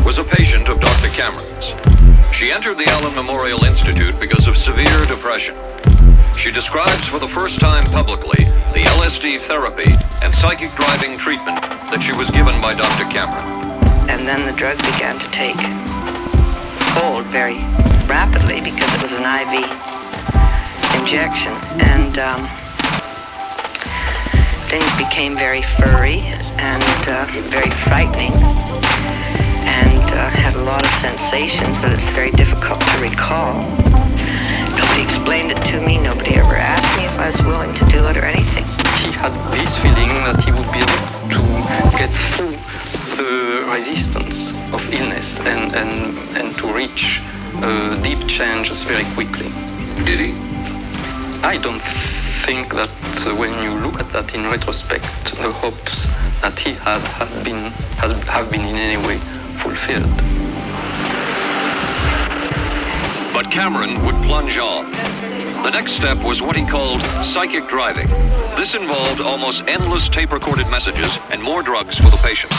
was a patient of Dr. Cameron's. She entered the Allen Memorial Institute because of severe depression. She describes for the first time publicly the LSD therapy and psychic driving treatment that she was given by Dr. Cameron. And then the drug began to take hold very rapidly because it was an IV injection, and things became very furry and very frightening, and had a lot of sensations that it's very difficult to recall. Nobody explained it to me. Nobody ever asked me if I was willing to do it or anything. He had this feeling that he would be able to get through the resistance of illness and to reach deep changes very quickly. Did he? I don't think that when you look at that in retrospect, the hopes that he had have been in any way fulfilled. But Cameron would plunge on. The next step was what he called psychic driving. This involved almost endless tape-recorded messages and more drugs for the patient.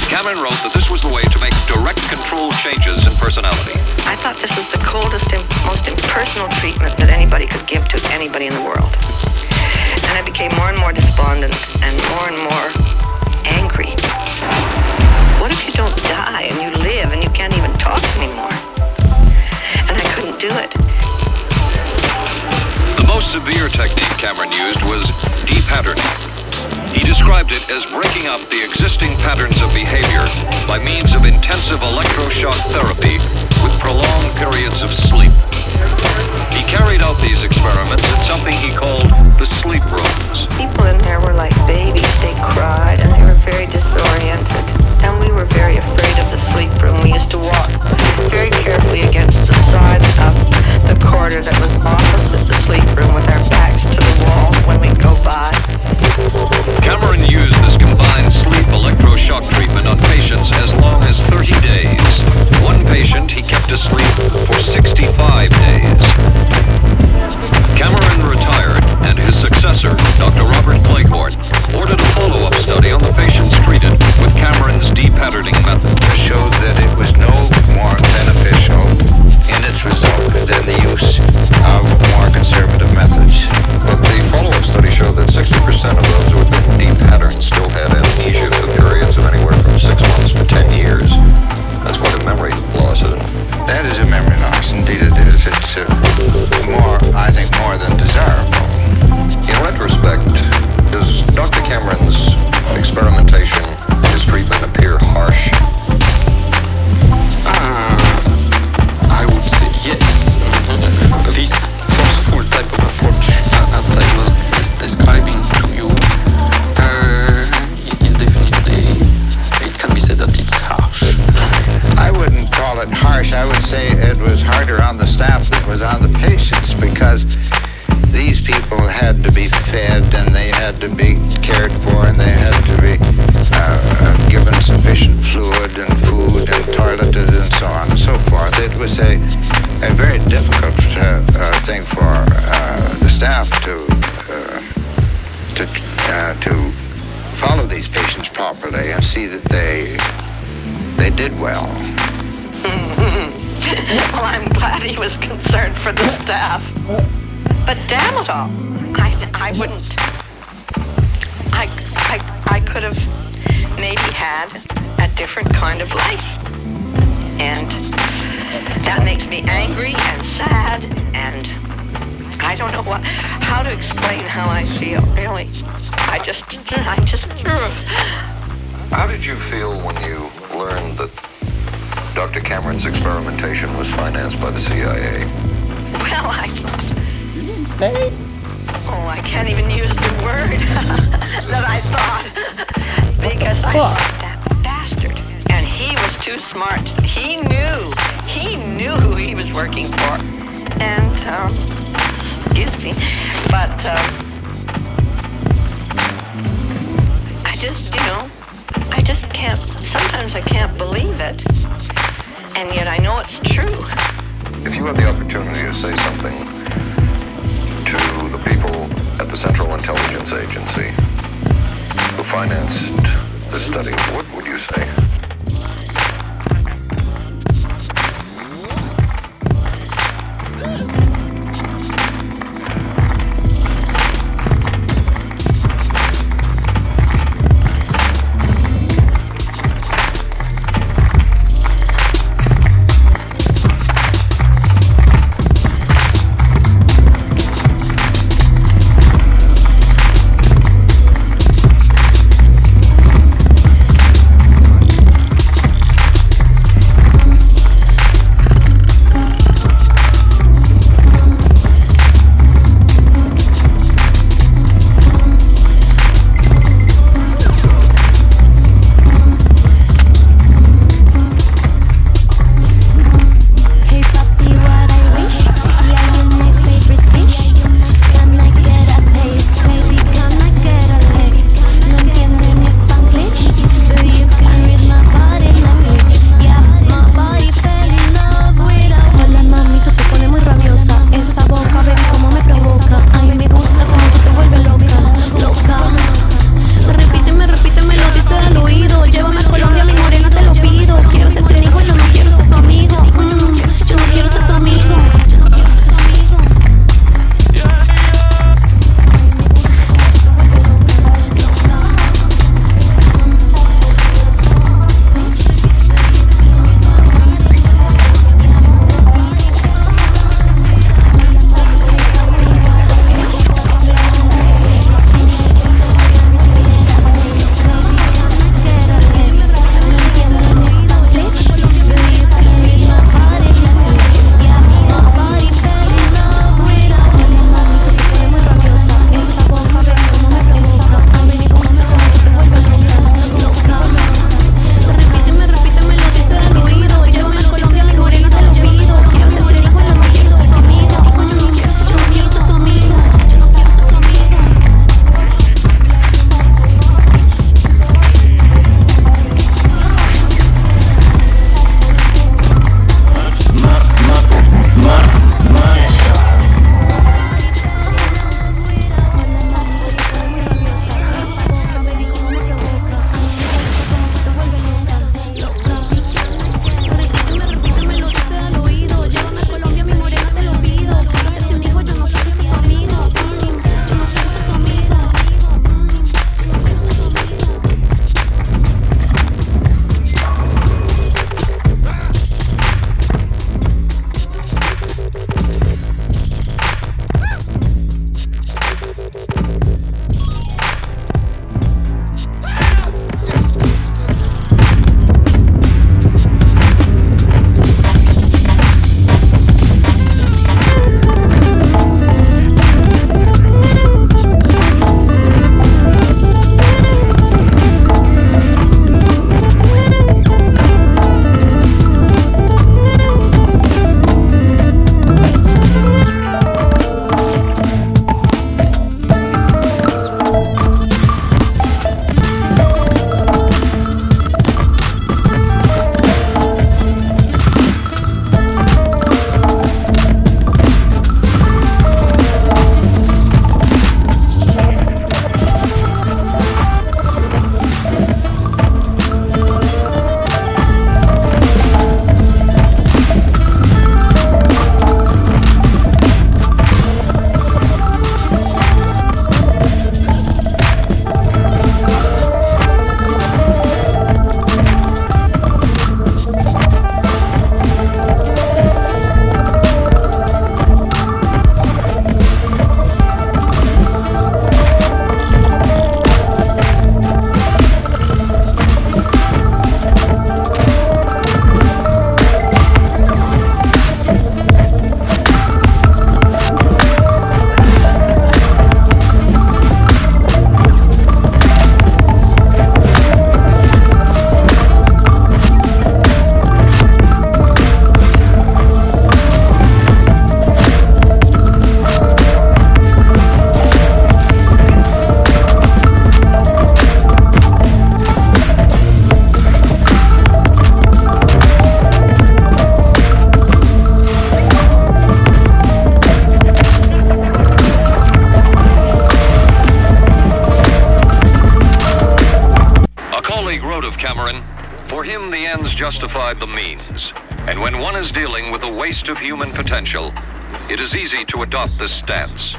Cameron wrote that this was the way to make direct control changes in personality. I thought this was the coldest and most impersonal treatment that anybody could give to anybody in the world. And I became more and more despondent and more angry. What if you don't die and you live and you can't even talk anymore? And I couldn't do it. The most severe technique Cameron used was de-patterning. He described it as breaking up the existing patterns of behavior by means of intensive electroshock therapy with prolonged periods of sleep. He carried out these experiments in something he called the sleep rooms. People in there were like babies. They cried and they were very disoriented. And we were very afraid of the sleep room. We used to walk very carefully against the side of the corridor that was opposite the sleep room with our backs to the wall when we'd go by. Cameron used this combined sleep electroshock treatment on patients as long as 30 days. One patient he kept asleep for 65 days. Cameron retired, and his successor, Dr. Robert Cleghorn, ordered a follow-up study on the patients treated with Cameron's de-patterning method. Showed that it was no more beneficial in its result than the use of more conservative methods. But the follow-up study showed that 60% of those who had been de-patterned still had amnesia for periods of anywhere from 6 months to 10 years. That's quite a memory loss, isn't it? That is a memory loss, indeed it is. It's I think, more than desirable. In retrospect, does Dr. Cameron's experimentation and his treatment appear harsh? I would say yes. This forceful type of approach that I was describing to you is definitely, it can be said that it's harsh. I wouldn't call it harsh. I would say it was harder on the staff than it was on the patients, because these people had to be fed and they had to be cared for and they had to be given sufficient fluid and food and toileted and so on and so forth. It was a very difficult thing for the staff to follow these patients properly and see that they did well. Well, I'm glad he was concerned for the staff. But damn it all, I wouldn't. I could have maybe had a different kind of life. And that makes me angry and sad, and I don't know how to explain how I feel, really. I'm just. How did you feel when you learned that Dr. Cameron's experimentation was financed by the CIA? Well, I thought... Oh, I can't even use the word that I thought. Because I thought that bastard. And he was too smart. He knew who he was working for. And, excuse me, but, I just can't, sometimes I can't believe it. And yet I know it's true. If you had the opportunity to say something to the people at the Central Intelligence Agency who financed this study, what would you say? Cameron, for him the ends justified the means. And when one is dealing with a waste of human potential, it is easy to adopt this stance.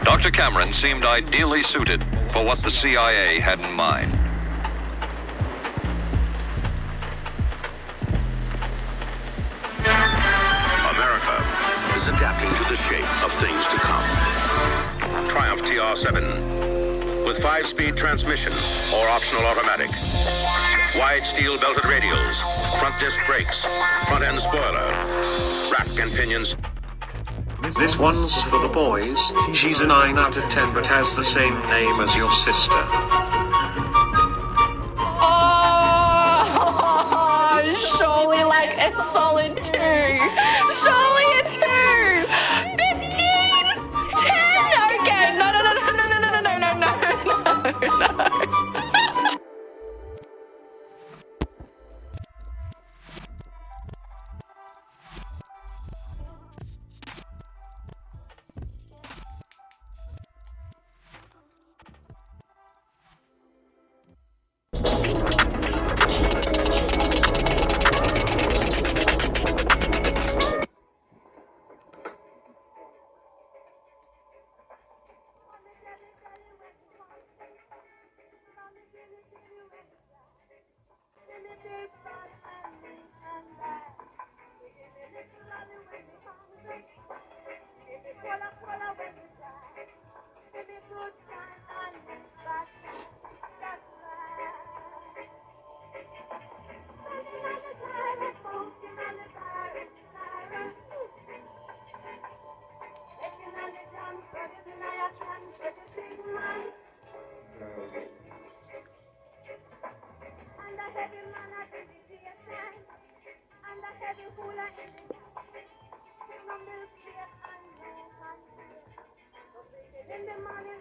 Dr. Cameron seemed ideally suited for what the CIA had in mind. America is adapting to the shape of things to come. Triumph TR-7 with 5-speed transmission or optional automatic. Wide steel belted radials, front disc brakes, front end spoiler, rack and pinions. This one's for the boys. She's a 9 out of 10 but has the same name as your sister. Oh, surely like a solid 2. Surely a 2. 15, 10. Okay, no. In the morning,